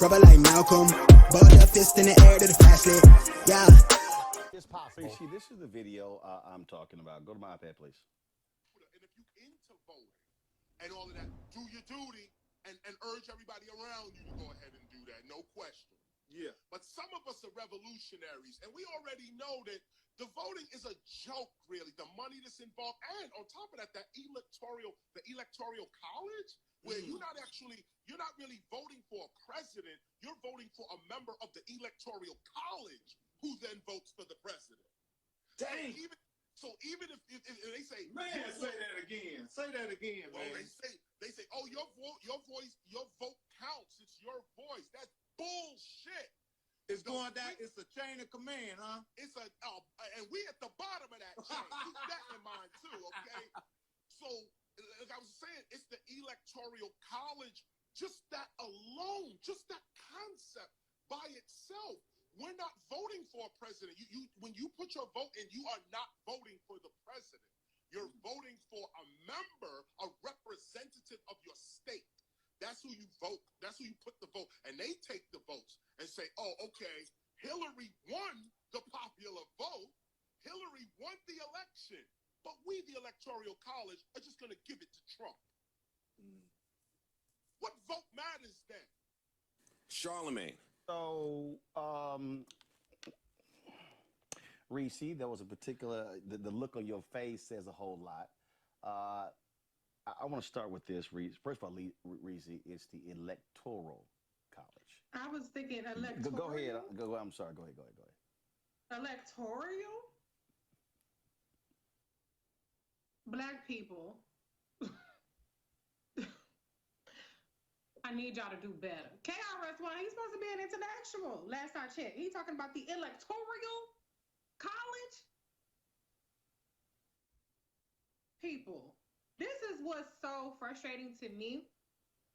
Rubber like Malcolm. Ball the fist in the air to the flashlight. Yeah. It's possible. See, this is the video I'm talking about. Go to my iPad, please. And if you into voting and all of that, do your duty and urge everybody around you to go ahead and do that, no question. Yeah. But some of us are revolutionaries, and we already know that the voting is a joke, really. The money that's involved, and on top of that, the electoral college, where you're not really voting for a president, you're voting for a member of the electoral college who then votes for the president. Dang. So even if they say, man, say that again. Say that again, well, man. They say, oh, your vote counts. It's your voice. That's bullshit. It's going down. It's a chain of command, huh? It's and we at the bottom of that chain. Keep that in mind too, okay? So, like I was saying, it's the electoral college. Just that alone, just that concept by itself. We're not voting for a president. When you put your vote in, you are not voting for the president. You're voting for a member, a representative of your state. That's who you vote. That's who you put the vote. And they take the votes and say, oh, okay, Hillary won the popular vote. Hillary won the election. But we, the Electoral College, are just going to give it to Trump. What vote matters then? Charlemagne. So, Reese, there was a particular, the look on your face says a whole lot. I want to start with this, Reese. First of all, Reese, it's the Electoral College. I was thinking electoral. Go ahead. I'm sorry. Go ahead. Electoral? Black people. I need y'all to do better. KRS One, he's supposed to be an intellectual. Last I checked, he's talking about the Electoral College. People, this is what's so frustrating to me,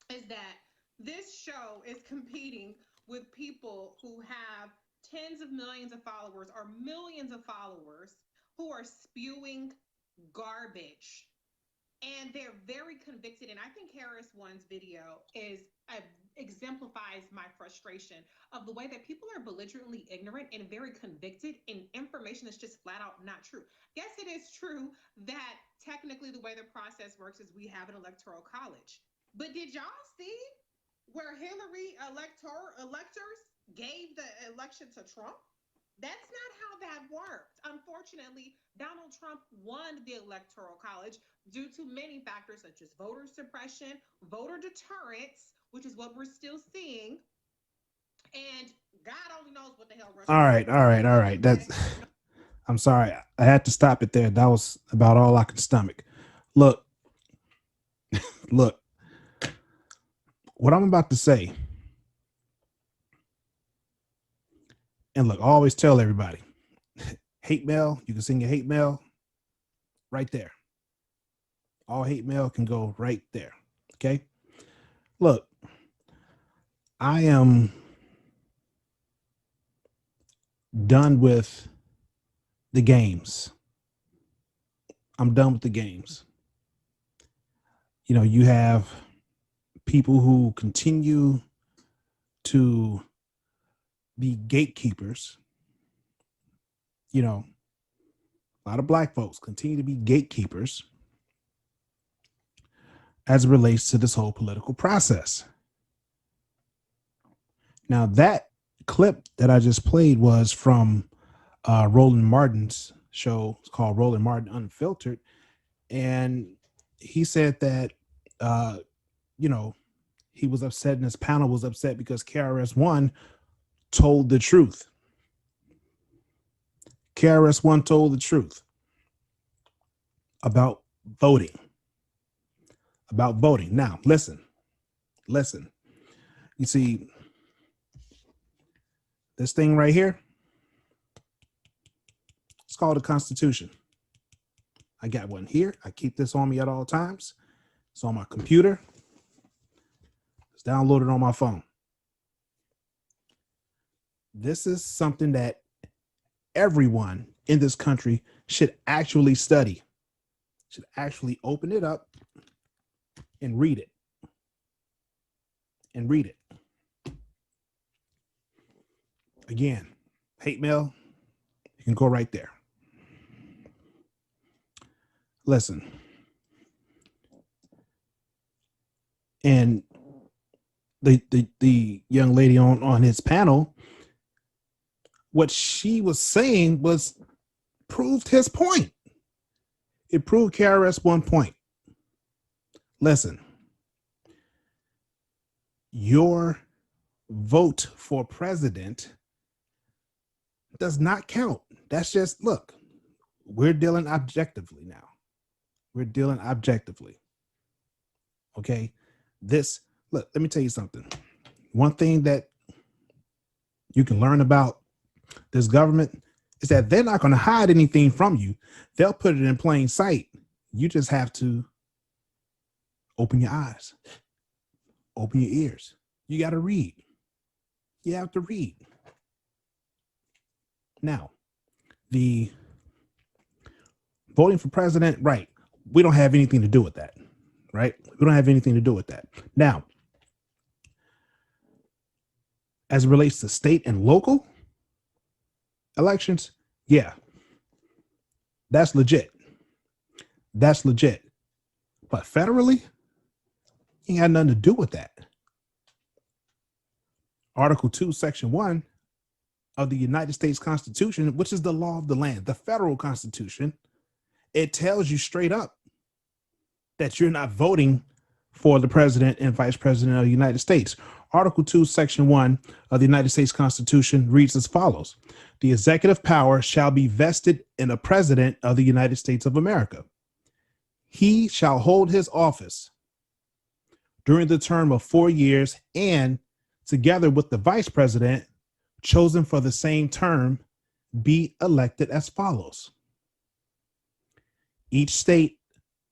is that this show is competing with people who have tens of millions of followers or millions of followers who are spewing garbage. And they're very convicted. And I think KRS One's video exemplifies my frustration of the way that people are belligerently ignorant and very convicted in information that's just flat out not true. Yes, it is true that technically the way the process works is we have an electoral college. But did y'all see where Hillary electors gave the election to Trump? That's not how that worked. Unfortunately, Donald Trump won the Electoral College due to many factors such as voter suppression, voter deterrence, which is what we're still seeing. And God only knows what the hell. All right. I'm sorry. I had to stop it there. That was about all I could stomach. Look. What I'm about to say. And look, I always tell everybody, hate mail, you can send your hate mail right there. All hate mail can go right there. Okay. Look, I am done with the games. I'm done with the games. You know, you have people who continue to be gatekeepers. You know, a lot of black folks continue to be gatekeepers as it relates to this whole political process. Now, that clip that I just played was from Roland Martin's show. It's called Roland Martin Unfiltered. And he said that, you know, he was upset and his panel was upset because KRS One told the truth. KRS One told the truth about voting. Now, listen. You see, this thing right here, it's called the Constitution. I got one here. I keep this on me at all times. It's on my computer. It's downloaded on my phone. This is something that everyone in this country should actually study, should actually open it up and read it. Again, hate mail, you can go right there. Listen. And the young lady on his panel, what she was saying was proved his point. It proved KRS One Point. Listen, your vote for president does not count. That's just, look, we're dealing objectively now. We're dealing objectively. Okay. Look, let me tell you something. One thing that you can learn about this government is that they're not going to hide anything from you. They'll put it in plain sight. You just have to open your eyes, open your ears. You got to read. You have to read. Now, the voting for president, right? We don't have anything to do with that, right? We don't have anything to do with that. Now, as it relates to state and local elections, yeah, that's legit. That's legit. But federally, you ain't got nothing to do with that. Article 2, Section 1 of the United States Constitution, which is the law of the land, the federal constitution, it tells you straight up that you're not voting for the president and vice president of the United States. Article 2, Section 1 of the United States Constitution reads as follows. The executive power shall be vested in a president of the United States of America. He shall hold his office during the term of 4 years and, together with the vice president chosen for the same term, be elected as follows. Each state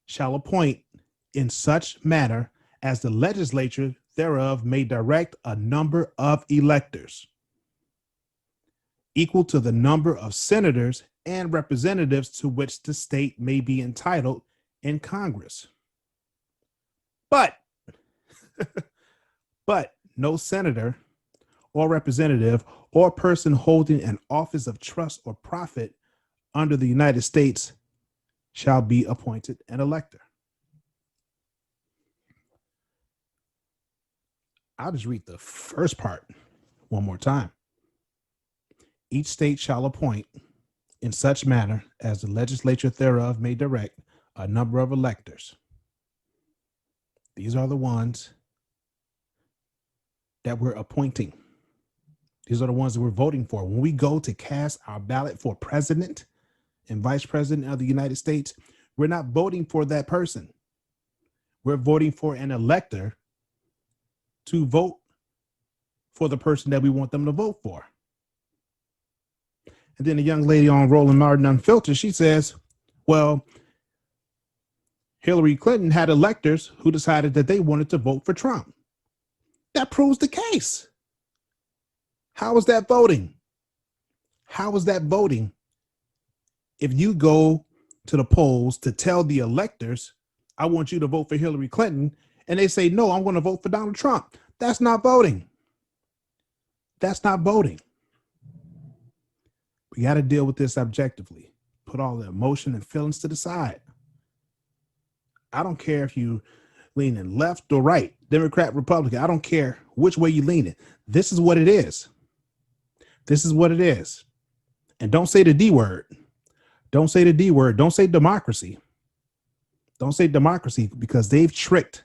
shall appoint in such manner as the legislature thereof may direct a number of electors equal to the number of senators and representatives to which the state may be entitled in Congress. But no senator or representative or person holding an office of trust or profit under the United States shall be appointed an elector. I'll just read the first part one more time. Each state shall appoint in such manner as the legislature thereof may direct a number of electors. These are the ones that we're appointing. These are the ones that we're voting for. When we go to cast our ballot for president and vice president of the United States, we're not voting for that person. We're voting for an elector to vote for the person that we want them to vote for. And then a young lady on Roland Martin Unfiltered, she says, well, Hillary Clinton had electors who decided that they wanted to vote for Trump. That proves the case. How is that voting? How is that voting? If you go to the polls to tell the electors, I want you to vote for Hillary Clinton, and they say, no, I'm going to vote for Donald Trump. That's not voting. That's not voting. We got to deal with this objectively. Put all the emotion and feelings to the side. I don't care if you leaning left or right, Democrat, Republican. I don't care which way you lean it. This is what it is. This is what it is. And don't say the D word. Don't say the D word. Don't say democracy. Don't say democracy, because they've tricked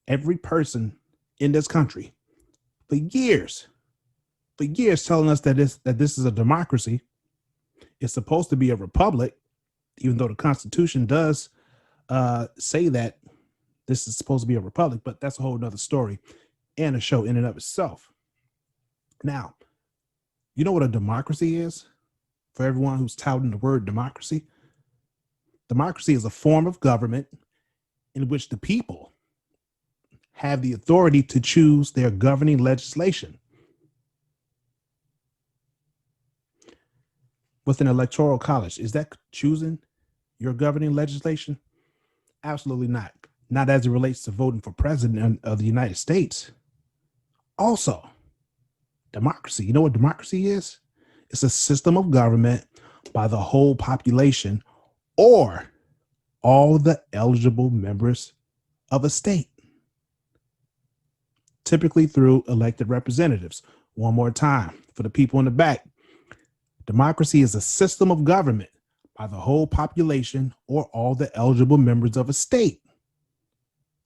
every person in this country for years telling us that this is a democracy. It's supposed to be a republic, even though the Constitution does say that this is supposed to be a republic, but that's a whole nother story and a show in and of itself. Now, you know what a democracy is? For everyone who's touting the word democracy, democracy is a form of government in which the people have the authority to choose their governing legislation. With an electoral college, is that choosing your governing legislation? Absolutely not. Not as it relates to voting for president of the United States. Also, Democracy. You know what democracy is? It's a system of government by the whole population or all the eligible members of a state, typically through elected representatives. One more time for the people in the back. Democracy is a system of government by the whole population or all the eligible members of a state.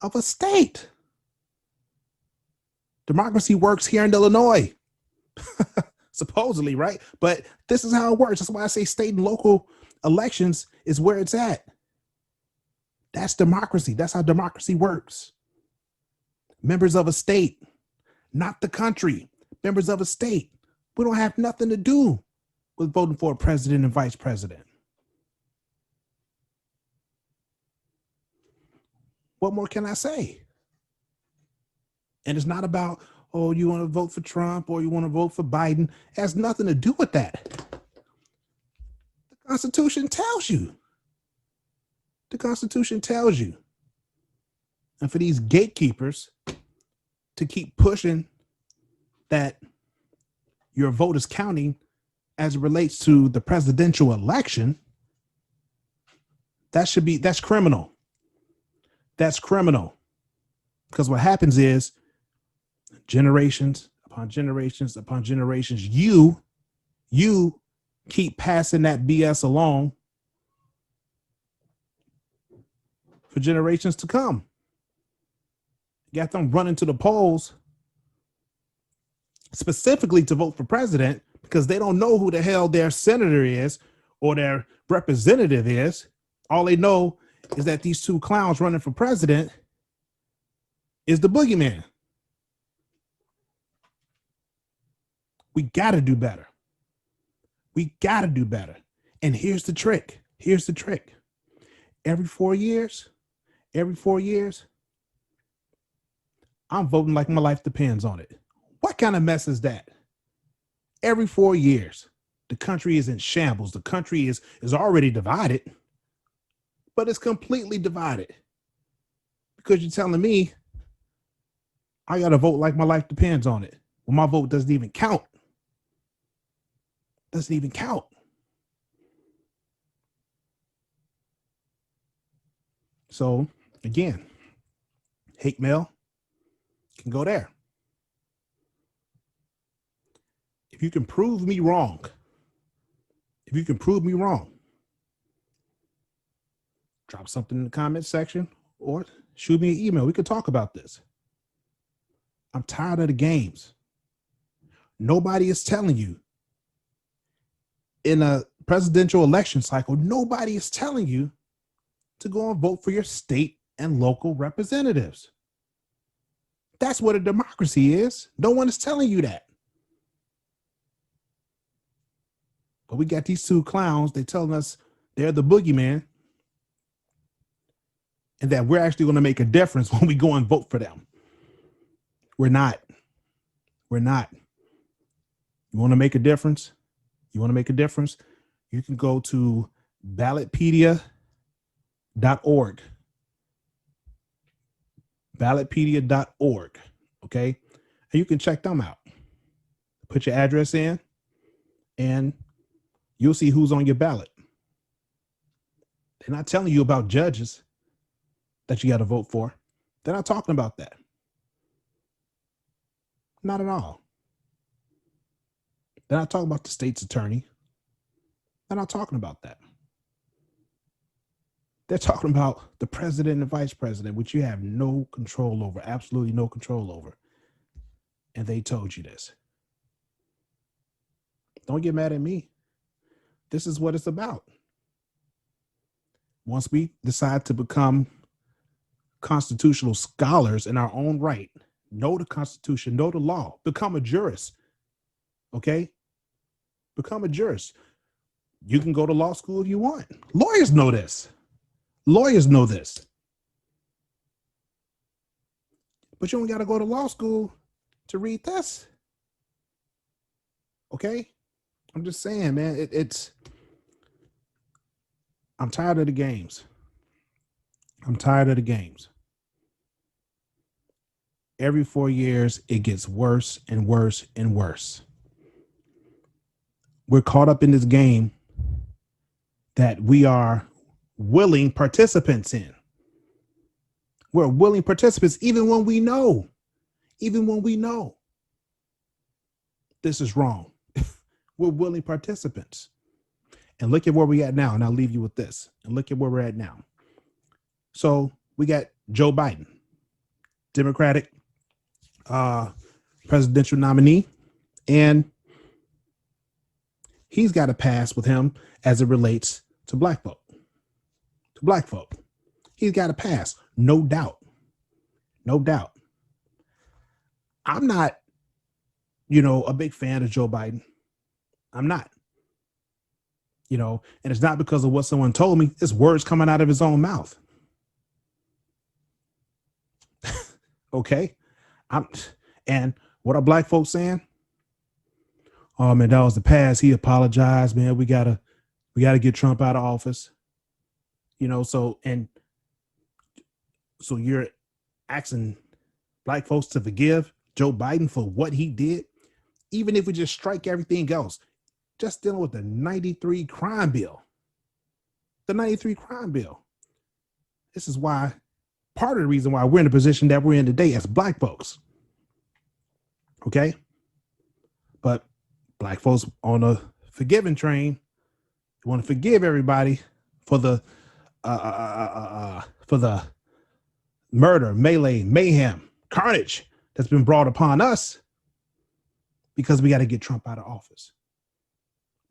Of a state. Democracy works here in Illinois. Supposedly, right? But this is how it works. That's why I say state and local elections is where it's at. That's democracy. That's how democracy works. Members of a state, not the country. Members of a state. We don't have nothing to do with voting for a president and vice president. What more can I say? And it's not about, oh, you want to vote for Trump or you want to vote for Biden. It has nothing to do with that. The Constitution tells you. The Constitution tells you. And for these gatekeepers to keep pushing that your vote is counting as it relates to the presidential election, that's criminal. That's criminal. Because what happens is generations upon generations upon generations, you keep passing that BS along for generations to come. You got them running to the polls specifically to vote for president because they don't know who the hell their senator is or their representative is. All they know is that these two clowns running for president is the boogeyman. We got to do better. We got to do better. And here's the trick. Here's the trick. Every 4 years, I'm voting like my life depends on it. What kind of mess is that? Every 4 years, the country is in shambles. The country is already divided, but it's completely divided because you're telling me I got to vote like my life depends on it. Well, my vote doesn't even count. Doesn't even count. So again, hate mail can go there. If you can prove me wrong, drop something in the comment section or shoot me an email. We could talk about this. I'm tired of the games. Nobody is telling you in a presidential election cycle, nobody is telling you to go and vote for your state and local representatives. That's what a democracy is. No one is telling you that. But we got these two clowns. They're telling us they're the boogeyman and that we're actually going to make a difference when we go and vote for them. We're not. We're not. You want to make a difference? You want to make a difference? You can go to Ballotpediaorg. Ballotpedia.org. Okay. And you can check them out. Put your address in and you'll see who's on your ballot. They're not telling you about judges that you got to vote for. They're not talking about that. Not at all. They're not talking about the state's attorney. They're not talking about that. They're talking about the president and vice president, which you have no control over, absolutely no control over. And they told you this. Don't get mad at me. This is what it's about. Once we decide to become constitutional scholars in our own right, know the Constitution, know the law, become a jurist. Okay? Become a jurist. You can go to law school if you want. Lawyers know this. Lawyers know this. But you don't got to go to law school to read this. Okay? I'm just saying, man, I'm tired of the games. I'm tired of the games. every 4 years, it gets worse and worse and worse. We're caught up in this game that we are willing participants in. We're willing participants, even when we know this is wrong. We're willing participants. And look at where we're at now. And I'll leave you with this. And look at where we're at now. So we got Joe Biden, Democratic presidential nominee, and he's got a pass with him as it relates to black folk. He's got a pass, no doubt. I'm not, a big fan of Joe Biden. I'm not. And it's not because of what someone told me. It's words coming out of his own mouth. Okay. And what are black folks saying? Oh man, that was the past. He apologized, man. We gotta get Trump out of office. So you're asking black folks to forgive Joe Biden for what he did, even if we just strike everything else, just dealing with the 93 crime bill. This is why, part of the reason why we're in the position that we're in today as black folks. Okay. But black folks on a forgiving train, want to forgive everybody for the murder, melee, mayhem, carnage that's been brought upon us because we got to get Trump out of office.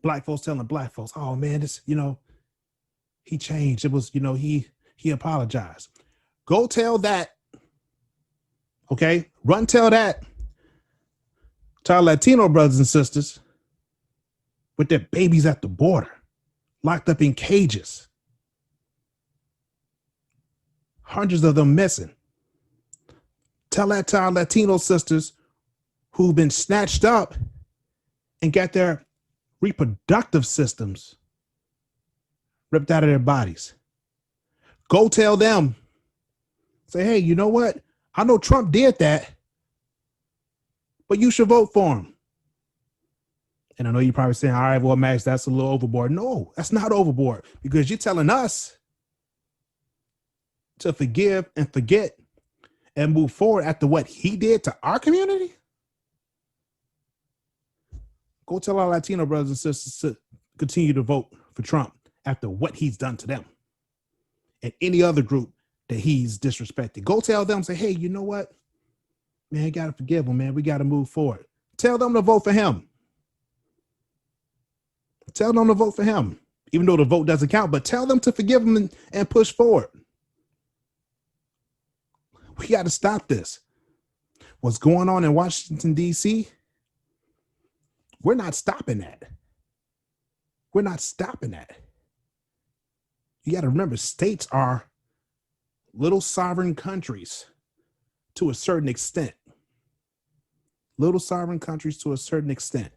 Black folks telling black folks, oh man, this, he changed. It was, he apologized. Go tell that. Okay. Run tell that to our Latino brothers and sisters with their babies at the border, locked up in cages. Hundreds of them missing. Tell that to our Latino sisters who've been snatched up and got their reproductive systems ripped out of their bodies. Go tell them, say, hey, you know what? I know Trump did that, but you should vote for him. And I know you're probably saying, all right, well, Max, that's a little overboard. No, that's not overboard, because you're telling us to forgive and forget and move forward after what he did to our community. Go tell our Latino brothers and sisters to continue to vote for Trump after what he's done to them and any other group that he's disrespected. Go tell them, say, hey, you know what? Man, you got to forgive him, man. We got to move forward. Tell them to vote for him. Tell them to vote for him, even though the vote doesn't count, but tell them to forgive him and push forward. We got to stop this. What's going on in Washington, D.C., we're not stopping that. We're not stopping that. You got to remember, states are little sovereign countries to a certain extent. Little sovereign countries to a certain extent.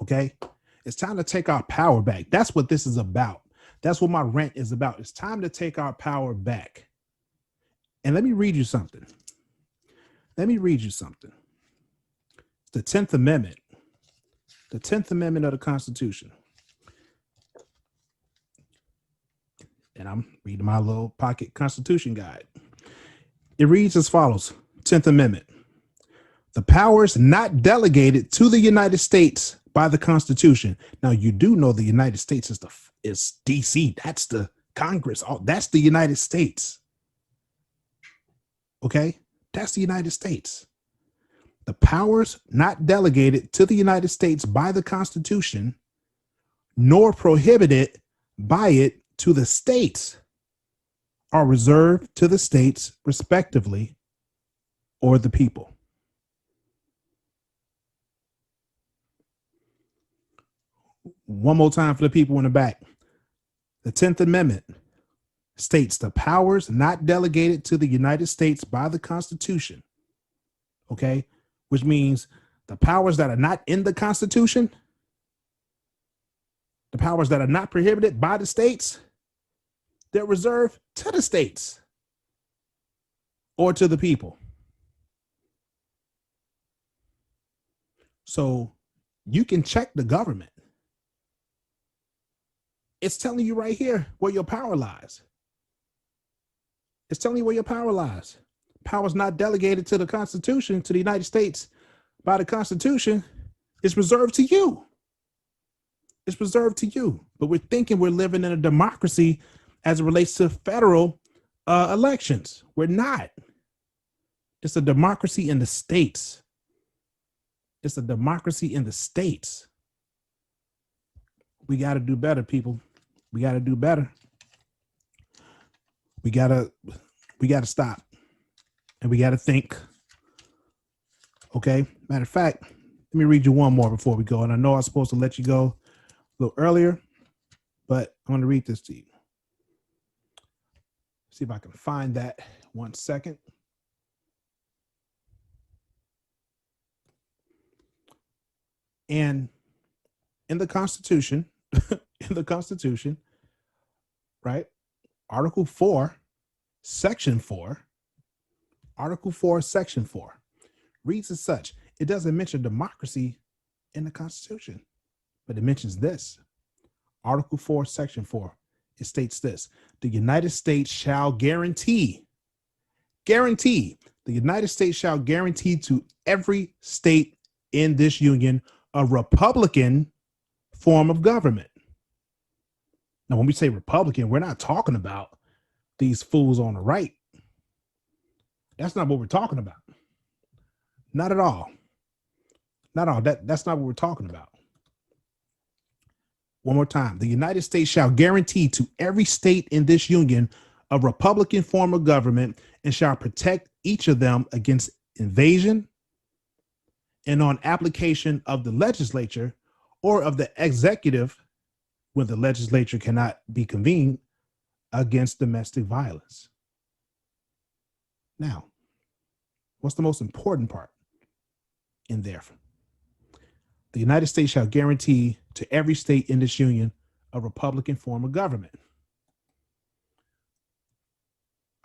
Okay? It's time to take our power back. That's what this is about. That's what my rant is about. It's time to take our power back. And let me read you something. The 10th Amendment. The 10th Amendment of the Constitution. And I'm reading my little pocket Constitution guide. It reads as follows. 10th Amendment. The powers not delegated to the United States by the Constitution. Now, you do know the United States is DC. That's the Congress. That's the United States. Okay? That's the United States. The powers not delegated to the United States by the Constitution, nor prohibited by it to the states, are reserved to the states respectively, or the people. One more time for the people in the back. The 10th Amendment states the powers not delegated to the United States by the Constitution, okay, which means the powers that are not in the Constitution, the powers that are not prohibited by the states, they're reserved to the states or to the people. So you can check the government. It's telling you right here where your power lies. It's telling you where your power lies. Power is not delegated to the Constitution, to the United States by the Constitution. It's reserved to you. It's reserved to you. But we're thinking we're living in a democracy as it relates to federal elections. We're not. It's a democracy in the states. It's a democracy in the states. We got to do better, people. We got to do better. We got to stop. And we got to think. Okay? Matter of fact, let me read you one more before we go. And I know I was supposed to let you go a little earlier, but I'm going to read this to you. See if I can find that. 1 second. And in the Constitution, right? Article 4, Section 4, Article 4, Section 4 reads as such. It doesn't mention democracy in the Constitution, but it mentions this. Article 4, Section 4. It states this: the United States shall guarantee, the United States shall guarantee to every state in this union a Republican form of government. Now, when we say Republican, we're not talking about these fools on the right. That's not what we're talking about. Not at all. Not at all. That's not what we're talking about. One more time. The United States shall guarantee to every state in this union a Republican form of government and shall protect each of them against invasion and on application of the legislature or of the executive when the legislature cannot be convened against domestic violence. Now, what's the most important part in there? The United States shall guarantee to every state in this union a Republican form of government.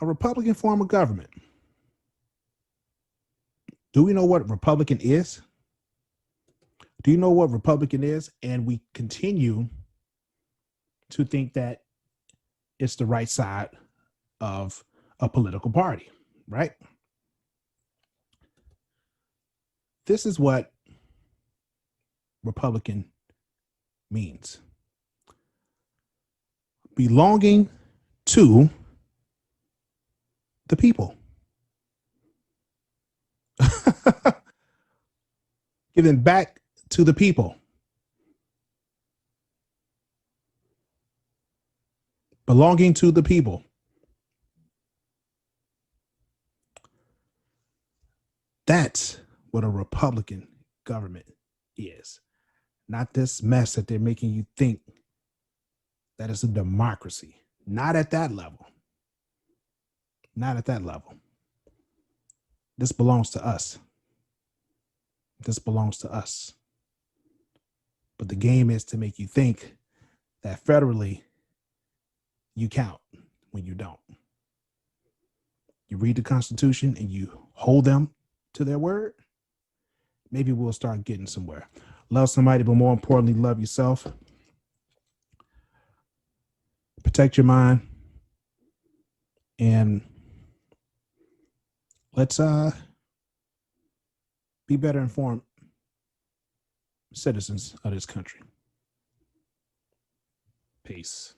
A Republican form of government. Do we know what Republican is? Do you know what Republican is? And we continue to think that it's the right side of a political party, right? This is what Republican means: belonging to the people. Giving back to the people. Belonging to the people. That's what a Republican government is. Not this mess that they're making you think that it's a democracy. Not at that level. Not at that level. This belongs to us. This belongs to us. But the game is to make you think that federally you count when you don't. You read the Constitution and you hold them to their word, maybe we'll start getting somewhere. Love somebody, but more importantly, love yourself. Protect your mind. And let's be better informed citizens of this country. Peace.